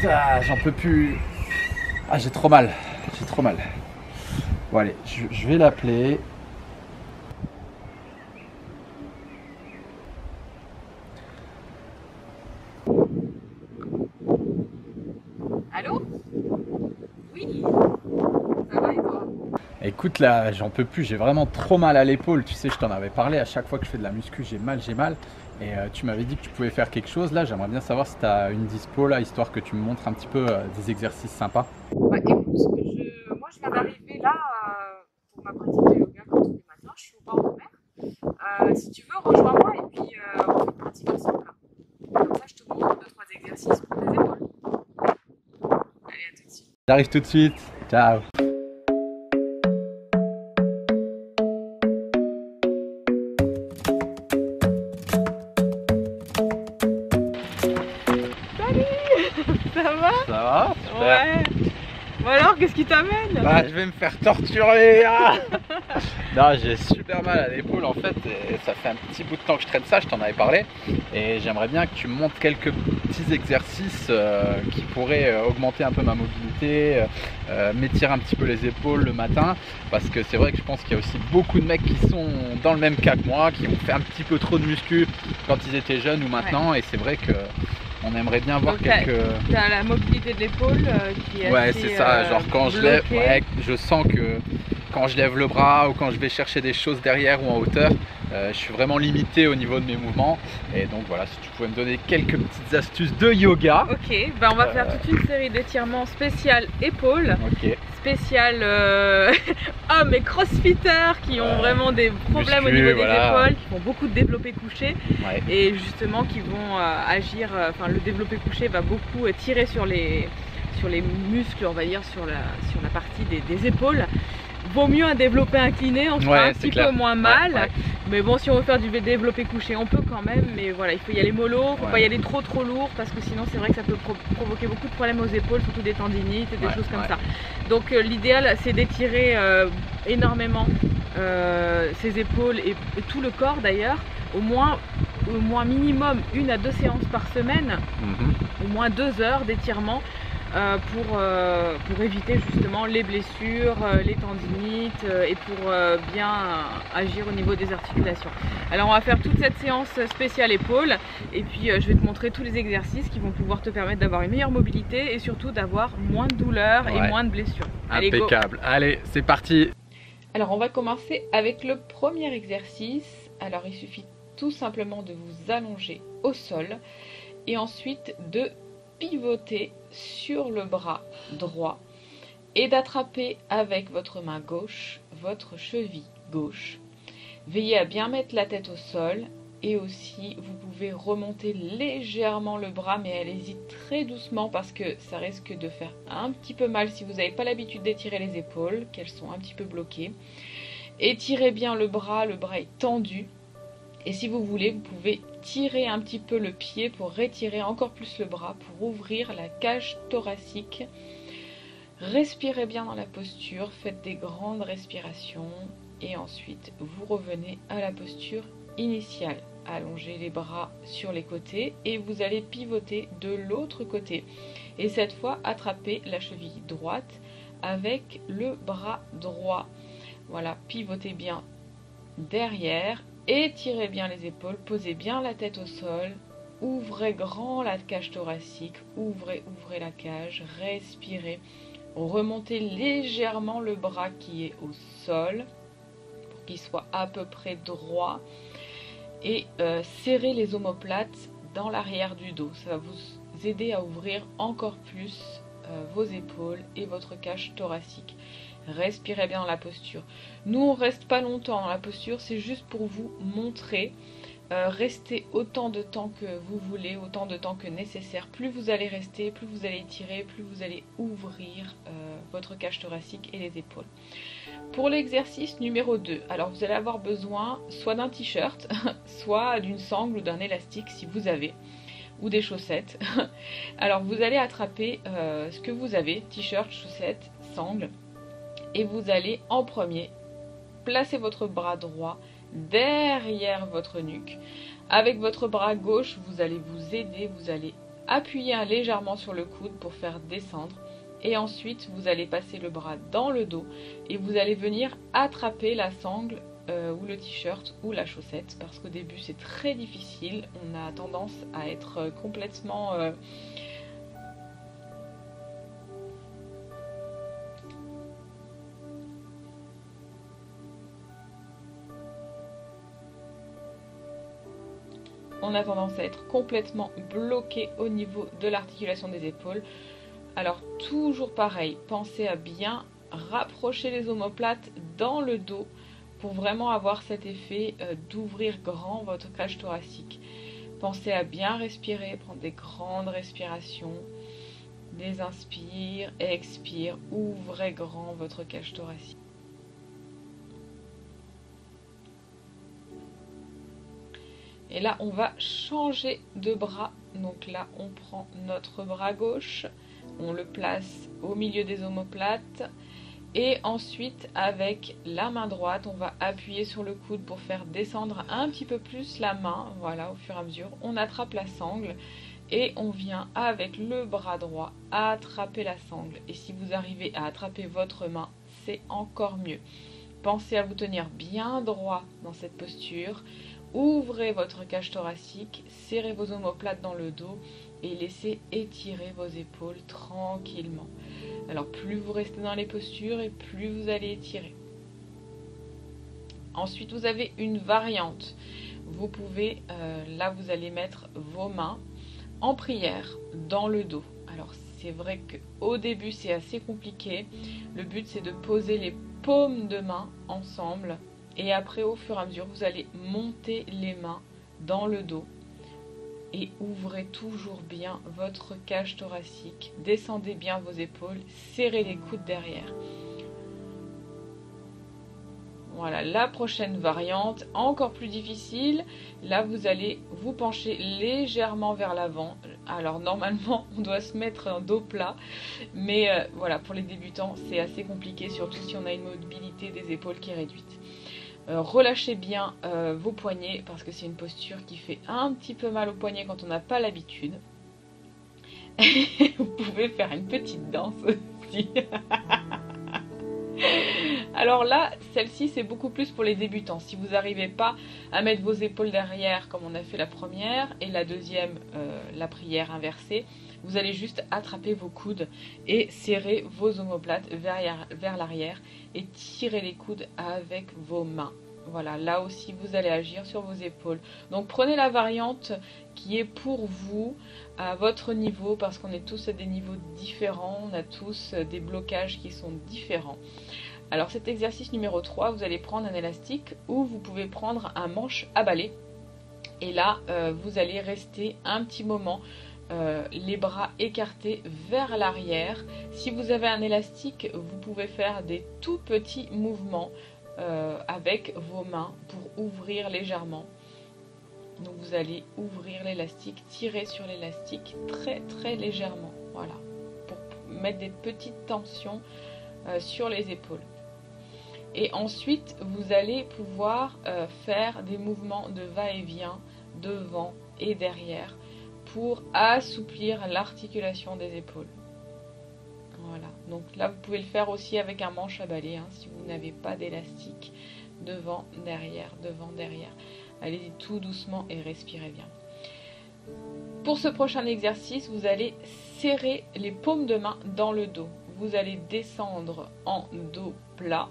J'en peux plus. Ah, j'ai trop mal. J'ai trop mal. Bon, allez, je vais l'appeler. Allô? Oui, ça va et toi? Écoute, là, j'en peux plus. J'ai vraiment trop mal à l'épaule. Tu sais, je t'en avais parlé. À chaque fois que je fais de la muscu, j'ai mal, j'ai mal. Et tu m'avais dit que tu pouvais faire quelque chose. Là, j'aimerais bien savoir si tu as une dispo, là, histoire que tu me montres un petit peu des exercices sympas. Bah écoute, moi je viens d'arriver là pour ma pratique de yoga comme tous les matins, je suis au bord de mer. Si tu veux, rejoins-moi et puis on fait une pratique ensemble. Comme ça, je te montre 2-3 exercices pour tes épaules. Allez, à tout de suite. J'arrive tout de suite. Ciao. Ça va? Ça va? Super. Ouais. Bon alors, qu'est-ce qui t'amène? Bah, je vais me faire torturer. Ah non, j'ai super mal à l'épaule en fait. Et ça fait un petit bout de temps que je traîne ça, je t'en avais parlé. Et j'aimerais bien que tu me montres quelques petits exercices qui pourraient augmenter un peu ma mobilité, m'étirer un petit peu les épaules le matin. Parce que c'est vrai que je pense qu'il y a aussi beaucoup de mecs qui sont dans le même cas que moi, qui ont fait un petit peu trop de muscu quand ils étaient jeunes ou maintenant. Ouais. Et c'est vrai que on aimerait bien voir quelques... T'as la mobilité de l'épaule qui est ouais, assez, c'est ça, genre quand je lève, bloquée. ouais, je sens que quand je lève le bras ou quand je vais chercher des choses derrière ou en hauteur, je suis vraiment limité au niveau de mes mouvements. Et donc voilà, si tu pouvais me donner quelques petites astuces de yoga. Ok, ben on va faire toute une série d'étirements spécial épaules, Ok. spécial hommes et crossfitters qui ont vraiment des problèmes au niveau des épaules, qui font beaucoup de développé couché et justement qui vont agir, enfin le développé couché va beaucoup tirer sur les muscles, on va dire, sur la partie des épaules. Vaut mieux un développé incliné, on sera un petit peu moins mal. Mais bon, si on veut faire du développé couché, on peut quand même. Mais voilà, il faut y aller mollo, faut pas y aller trop lourd parce que sinon c'est vrai que ça peut provoquer beaucoup de problèmes aux épaules, surtout des tendinites et des choses comme ça. Donc l'idéal c'est d'étirer énormément ses épaules et tout le corps d'ailleurs, au moins minimum 1 à 2 séances par semaine, au moins 2 heures d'étirement. Pour éviter justement les blessures, les tendinites et pour bien agir au niveau des articulations. Alors on va faire toute cette séance spéciale épaules et puis je vais te montrer tous les exercices qui vont pouvoir te permettre d'avoir une meilleure mobilité et surtout d'avoir moins de douleurs et moins de blessures. Allez, impeccable. Go. Allez, c'est parti. Alors on va commencer avec le premier exercice. Alors il suffit tout simplement de vous allonger au sol et ensuite de pivoter sur le bras droit et d'attraper avec votre main gauche votre cheville gauche. Veillez à bien mettre la tête au sol et aussi vous pouvez remonter légèrement le bras, mais allez-y très doucement parce que ça risque de faire un petit peu mal si vous n'avez pas l'habitude d'étirer les épaules, qu'elles sont un petit peu bloquées. Étirez bien le bras est tendu. Et si vous voulez, vous pouvez tirer un petit peu le pied pour retirer encore plus le bras, pour ouvrir la cage thoracique. Respirez bien dans la posture, faites des grandes respirations et ensuite vous revenez à la posture initiale. Allongez les bras sur les côtés et vous allez pivoter de l'autre côté. Et cette fois, attrapez la cheville droite avec le bras droit. Voilà, pivotez bien derrière. Étirez bien les épaules, posez bien la tête au sol, ouvrez grand la cage thoracique, ouvrez la cage, respirez, remontez légèrement le bras qui est au sol pour qu'il soit à peu près droit et serrez les omoplates dans l'arrière du dos. Ça va vous aider à ouvrir encore plus vos épaules et votre cage thoracique. Respirez bien dans la posture. Nous, on reste pas longtemps dans la posture, c'est juste pour vous montrer. Restez autant de temps que vous voulez, autant de temps que nécessaire. Plus vous allez rester, plus vous allez étirer, plus vous allez ouvrir votre cage thoracique et les épaules. Pour l'exercice numéro 2, alors vous allez avoir besoin soit d'un t-shirt, soit d'une sangle ou d'un élastique si vous avez, ou des chaussettes. Alors vous allez attraper ce que vous avez, t-shirt, chaussettes, sangle. Et vous allez en premier placer votre bras droit derrière votre nuque. Avec votre bras gauche, vous allez vous aider, vous allez Appuyez légèrement sur le coude pour faire descendre. Et ensuite, vous allez passer le bras dans le dos et vous allez venir attraper la sangle ou le t-shirt ou la chaussette. Parce qu'au début, c'est très difficile. On a tendance à être complètement... on a tendance à être complètement bloqué au niveau de l'articulation des épaules. Alors toujours pareil, pensez à bien rapprocher les omoplates dans le dos pour vraiment avoir cet effet d'ouvrir grand votre cage thoracique. Pensez à bien respirer, prendre des grandes respirations, des inspires, expire, ouvrez grand votre cage thoracique. Et là, on va changer de bras. Donc là, on prend notre bras gauche, on le place au milieu des omoplates. Et ensuite, avec la main droite, on va appuyer sur le coude pour faire descendre un petit peu plus la main. Voilà, au fur et à mesure, on attrape la sangle. Et on vient avec le bras droit attraper la sangle. Et si vous arrivez à attraper votre main, c'est encore mieux. Pensez à vous tenir bien droit dans cette posture. Ouvrez votre cage thoracique, serrez vos omoplates dans le dos et laissez étirer vos épaules tranquillement. Alors plus vous restez dans les postures et plus vous allez étirer. Ensuite, vous avez une variante. Vous pouvez, là vous allez mettre vos mains en prière dans le dos. Alors c'est vrai qu'au début c'est assez compliqué. Le but c'est de poser les paumes de main ensemble. Et après, au fur et à mesure, vous allez monter les mains dans le dos et ouvrez toujours bien votre cage thoracique. Descendez bien vos épaules, serrez les coudes derrière. Voilà, la prochaine variante, encore plus difficile. Là, vous allez vous pencher légèrement vers l'avant. Alors, normalement, on doit se mettre un dos plat. Mais voilà, pour les débutants, c'est assez compliqué, surtout si on a une mobilité des épaules qui est réduite. Relâchez bien vos poignets parce que c'est une posture qui fait un petit peu mal aux poignets quand on n'a pas l'habitude. Vous pouvez faire une petite danse aussi. Alors là, celle-ci c'est beaucoup plus pour les débutants. Si vous n'arrivez pas à mettre vos épaules derrière comme on a fait la première et la deuxième, la prière inversée, vous allez juste attraper vos coudes et serrer vos omoplates vers l'arrière et tirer les coudes avec vos mains. Voilà, là aussi vous allez agir sur vos épaules. Donc prenez la variante qui est pour vous, à votre niveau, parce qu'on est tous à des niveaux différents, on a tous des blocages qui sont différents. Alors cet exercice numéro 3, vous allez prendre un élastique ou vous pouvez prendre un manche à balai. Et là, vous allez rester un petit moment les bras écartés vers l'arrière. Si vous avez un élastique, vous pouvez faire des tout petits mouvements avec vos mains pour ouvrir légèrement. Donc vous allez ouvrir l'élastique, tirer sur l'élastique très très légèrement, voilà, pour mettre des petites tensions sur les épaules. Et ensuite, vous allez pouvoir faire des mouvements de va-et-vient devant et derrière pour assouplir l'articulation des épaules. Voilà, donc là vous pouvez le faire aussi avec un manche à balai si vous n'avez pas d'élastique. Devant, derrière, devant, derrière. Allez-y tout doucement et respirez bien. Pour ce prochain exercice, vous allez serrer les paumes de main dans le dos. Vous allez descendre en dos plat.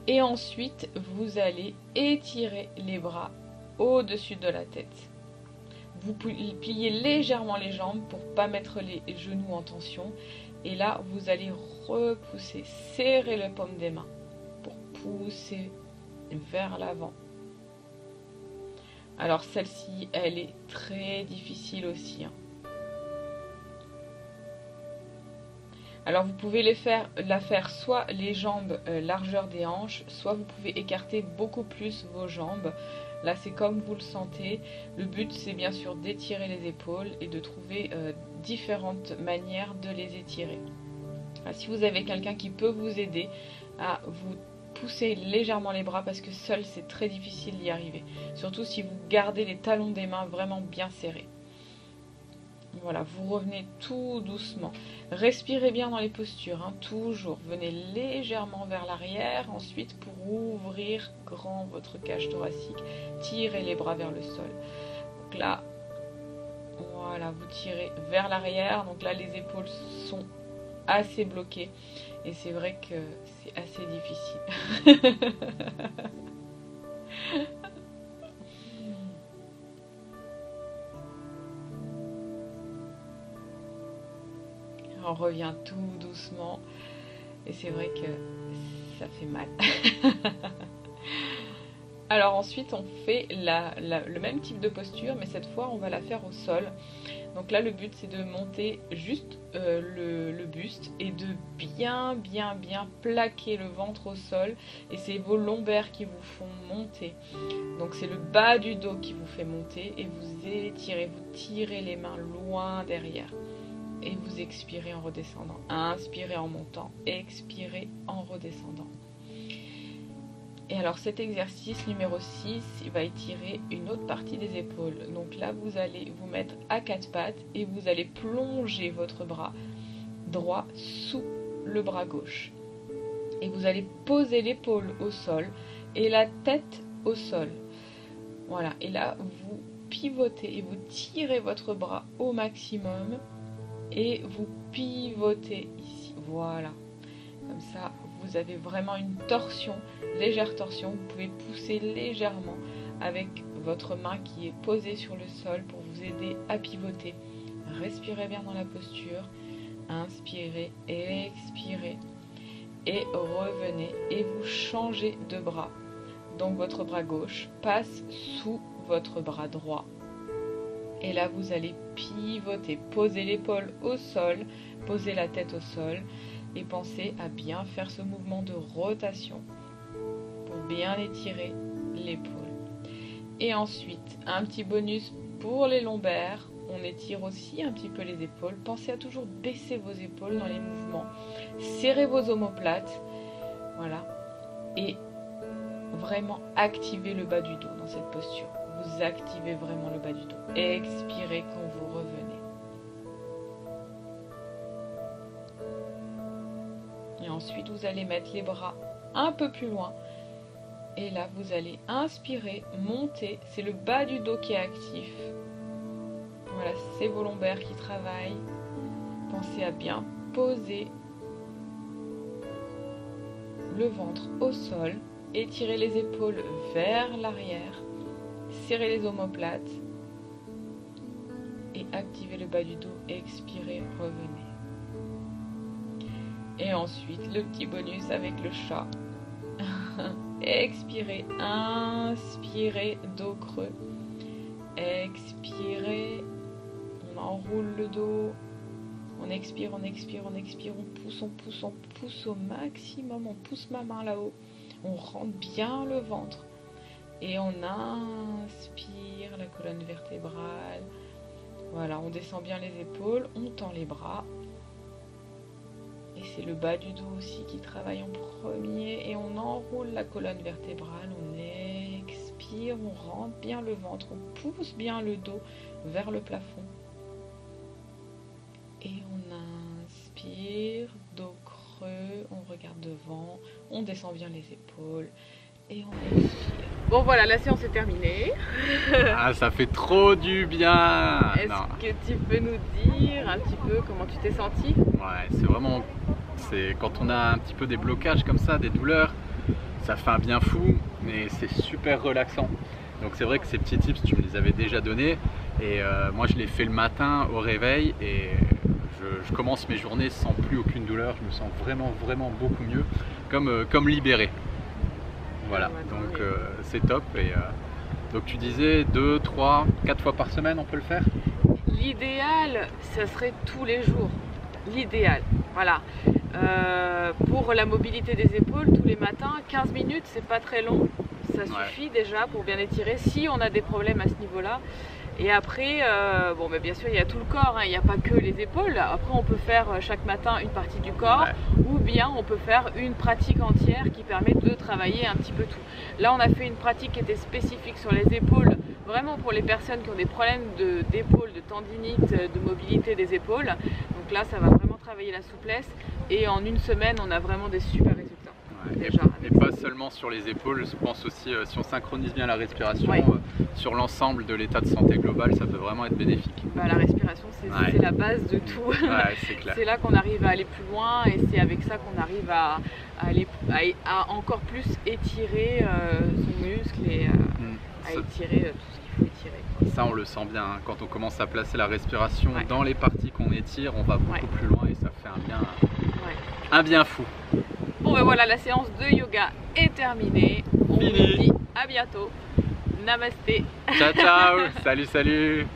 Et ensuite, vous allez étirer les bras au-dessus de la tête. Vous pliez légèrement les jambes pour ne pas mettre les genoux en tension. Et là, vous allez repousser, serrer les paumes des mains pour pousser vers l'avant. Alors celle-ci, elle est très difficile aussi. Alors vous pouvez la faire soit les jambes largeur des hanches, soit vous pouvez écarter beaucoup plus vos jambes. Là c'est comme vous le sentez. Le but c'est bien sûr d'étirer les épaules et de trouver différentes manières de les étirer. Alors, si vous avez quelqu'un qui peut vous aider à vous pousser légèrement les bras parce que seul c'est très difficile d'y arriver. Surtout si vous gardez les talons des mains vraiment bien serrés. Voilà, vous revenez tout doucement. Respirez bien dans les postures, hein, toujours. Venez légèrement vers l'arrière, ensuite pour ouvrir grand votre cage thoracique. Tirez les bras vers le sol. Donc là, voilà, vous tirez vers l'arrière. Donc là, les épaules sont assez bloquées. Et c'est vrai que c'est assez difficile. On revient tout doucement et c'est vrai que ça fait mal. Alors ensuite on fait le même type de posture, mais cette fois on va la faire au sol. Donc là le but c'est de monter juste le buste et de bien plaquer le ventre au sol, et c'est vos lombaires qui vous font monter. Donc c'est le bas du dos qui vous fait monter et vous étirez, vous tirez les mains loin derrière. Et vous expirez en redescendant. Inspirez en montant, expirez en redescendant. Et alors cet exercice numéro 6, il va étirer une autre partie des épaules. Donc là, vous allez vous mettre à quatre pattes et vous allez plonger votre bras droit sous le bras gauche. Et vous allez poser l'épaule au sol et la tête au sol. Voilà, et là, vous pivotez et vous tirez votre bras au maximum. Et vous pivotez ici, voilà, comme ça vous avez vraiment une torsion, légère torsion. Vous pouvez pousser légèrement avec votre main qui est posée sur le sol pour vous aider à pivoter. Respirez bien dans la posture, inspirez, expirez et revenez et vous changez de bras. Donc votre bras gauche passe sous votre bras droit. Et là, vous allez pivoter, poser l'épaule au sol, poser la tête au sol et pensez à bien faire ce mouvement de rotation pour bien étirer l'épaule. Et ensuite, un petit bonus pour les lombaires. On étire aussi un petit peu les épaules. Pensez à toujours baisser vos épaules dans les mouvements. Serrez vos omoplates. Voilà. Et vraiment activez le bas du dos dans cette posture. Vous activez vraiment le bas du dos. Expirez quand vous revenez. Et ensuite, vous allez mettre les bras un peu plus loin. Et là, vous allez inspirer, monter. C'est le bas du dos qui est actif. Voilà, c'est vos lombaires qui travaillent. Pensez à bien poser le ventre au sol. Étirez les épaules vers l'arrière. Serrez les omoplates et activez le bas du dos. Expirez, revenez. Et ensuite, le petit bonus avec le chat. Expirez, inspirez, dos creux. Expirez, on enroule le dos. On expire, on expire, on expire, on pousse au maximum. On pousse ma main là-haut. On rentre bien le ventre. Et on inspire la colonne vertébrale. Voilà, on descend bien les épaules, on tend les bras. Et c'est le bas du dos aussi qui travaille en premier. Et on enroule la colonne vertébrale, on expire, on rentre bien le ventre, on pousse bien le dos vers le plafond. Et on inspire, dos creux, on regarde devant, on descend bien les épaules. Et on expire. Bon voilà, la séance est terminée. Ah, ça fait trop du bien. Est-ce que tu peux nous dire un petit peu comment tu t'es senti? Ouais, c'est vraiment... quand on a un petit peu des blocages comme ça, des douleurs, ça fait un bien fou, mais c'est super relaxant. Donc c'est vrai que ces petits tips, tu me les avais déjà donnés. Et moi, je les fais le matin au réveil. Et je commence mes journées sans plus aucune douleur. Je me sens vraiment beaucoup mieux, comme libéré. Voilà, donc c'est top. Et donc tu disais 2, 3, 4 fois par semaine on peut le faire? L'idéal, ça serait tous les jours. L'idéal, voilà. Pour la mobilité des épaules, tous les matins, 15 minutes, c'est pas très long. Ça suffit déjà pour bien étirer si on a des problèmes à ce niveau-là. Et après, bon, mais bien sûr, il y a tout le corps, hein, il n'y a pas que les épaules. Après, on peut faire chaque matin une partie du corps, ou bien on peut faire une pratique entière qui permet de travailler un petit peu tout. Là, on a fait une pratique qui était spécifique sur les épaules vraiment pour les personnes qui ont des problèmes d'épaule, de tendinite, de mobilité des épaules. Donc là, ça va vraiment travailler la souplesse et en une semaine, on a vraiment des super résultats. Ouais, et pas seulement sur les épaules, je pense aussi si on synchronise bien la respiration sur l'ensemble de l'état de santé global, ça peut vraiment être bénéfique. Bah, la respiration, c'est la base de tout. Ouais, c'est clair. C'est là qu'on arrive à aller plus loin et c'est avec ça qu'on arrive à encore plus étirer son muscle et à étirer tout ce qu'il faut étirer, quoi. Ça, on le sent bien, hein. Quand on commence à placer la respiration dans les parties qu'on étire, on va beaucoup plus loin et ça fait un bien fou. Bon ben voilà, la séance de yoga est terminée. On vous dit à bientôt. Namasté. Ciao ciao. Salut salut.